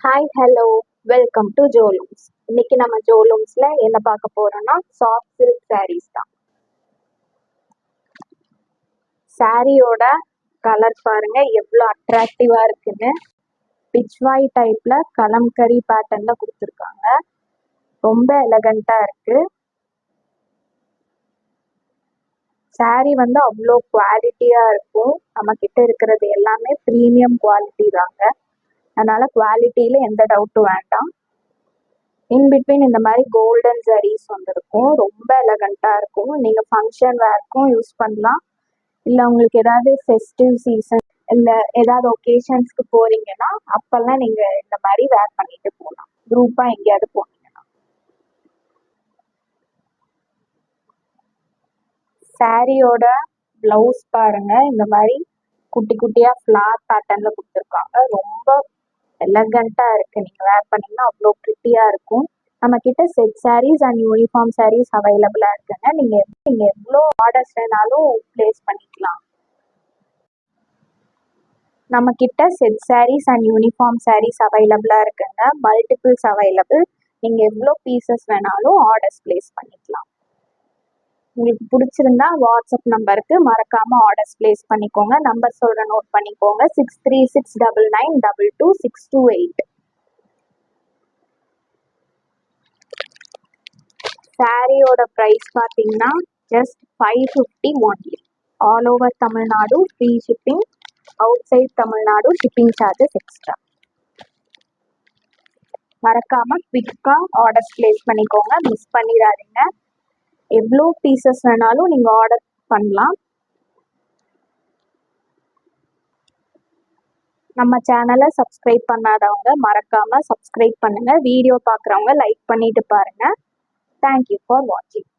Hi hello welcome to Jolooms. இன்னைக்கு நம்ம ஜோலூம்ஸ்ல என்ன பார்க்க போறோம்னா சாஃப்ட் சில்க் சாரீஸ் தான். சாரியோட கலர் பாருங்க எவ்வளோ அட்ராக்டிவா இருக்குன்னு. பிச்வாய் டைப்ல கலம்கரி பேட்டர்ன்ல கொடுத்துருக்காங்க. ரொம்ப எலகண்டா இருக்கு. சாரி வந்து அவ்வளோ குவாலிட்டியா இருக்கும். நம்ம கிட்ட இருக்கிறது எல்லாமே ப்ரீமியம் குவாலிட்டி தாங்க. அதனால குவாலிட்டியில எந்த டவுட்டும் வேண்டாம். இன்பிட்வீன் இந்த மாதிரி கோல்டன் சாரீஸ் வந்துருக்கும். ரொம்ப எலகண்டா இருக்கும். நீங்க ஃபங்க்ஷன் வேர்க்கும் யூஸ் பண்ணலாம். இல்லை உங்களுக்கு ஏதாவது ஃபெஸ்டிவ் சீசன் இல்லை ஏதாவது ஒகேஷன்ஸ்க்கு போறீங்கன்னா அப்பெல்லாம் நீங்க இந்த மாதிரி வேர் பண்ணிட்டு போகலாம். குரூப்பா எங்கேயாவது போனீங்கன்னா. சாரியோட பிளவுஸ் பாருங்க இந்த மாதிரி குட்டி குட்டியா ஃபிளார் பேட்டர்ன்ல கொடுத்துருக்காங்க. ரொம்ப எலகண்டா இருக்கு. நீங்க வேர் பண்ணீங்கன்னா அவ்வளோ ப்ரிட்டியா இருக்கும். நம்ம கிட்ட set sarees and uniform sarees அவைலபிளா இருக்குங்க. நீங்க எவ்வளோ ஆர்டர்ஸ் வேணாலும் பிளேஸ் பண்ணிக்கலாம். நம்ம கிட்ட set sarees and uniform sarees அவைலபிளா இருக்குங்க. Multiples available. நீங்க எவ்வளோ பீசஸ் வேணாலும் ஆர்டர்ஸ் பிளேஸ் பண்ணிக்கலாம். உங்களுக்கு பிடிச்சிருந்தா வாட்ஸ்அப் நம்பருக்கு மறக்காம ஆர்டர்ஸ் பிளேஸ் பண்ணிக்கோங்க. நம்பர் சொல்ற நோட் பண்ணிக்கோங்க. 6369922628. சாரியோட ப்ரைஸ் பார்த்தீங்கன்னா just 550 only. All over Tamil Nadu free shipping. Outside Tamil Nadu shipping charges extra. மறக்காம குவிக்கா ஆர்டர்ஸ் பிளேஸ் பண்ணிக்கோங்க. மிஸ் பண்ணிடாதீங்க. எவ்வளோ பீசஸ் வேணாலும் நீங்க ஆர்டர் பண்ணலாம். நம்ம சேனலை சப்ஸ்கிரைப் பண்ணாதவங்க மறக்காம சப்ஸ்கிரைப் பண்ணுங்க. வீடியோ பார்க்குறவங்க லைக் பண்ணிட்டு பாருங்க. தேங்க்யூ ஃபார் வாட்சிங்.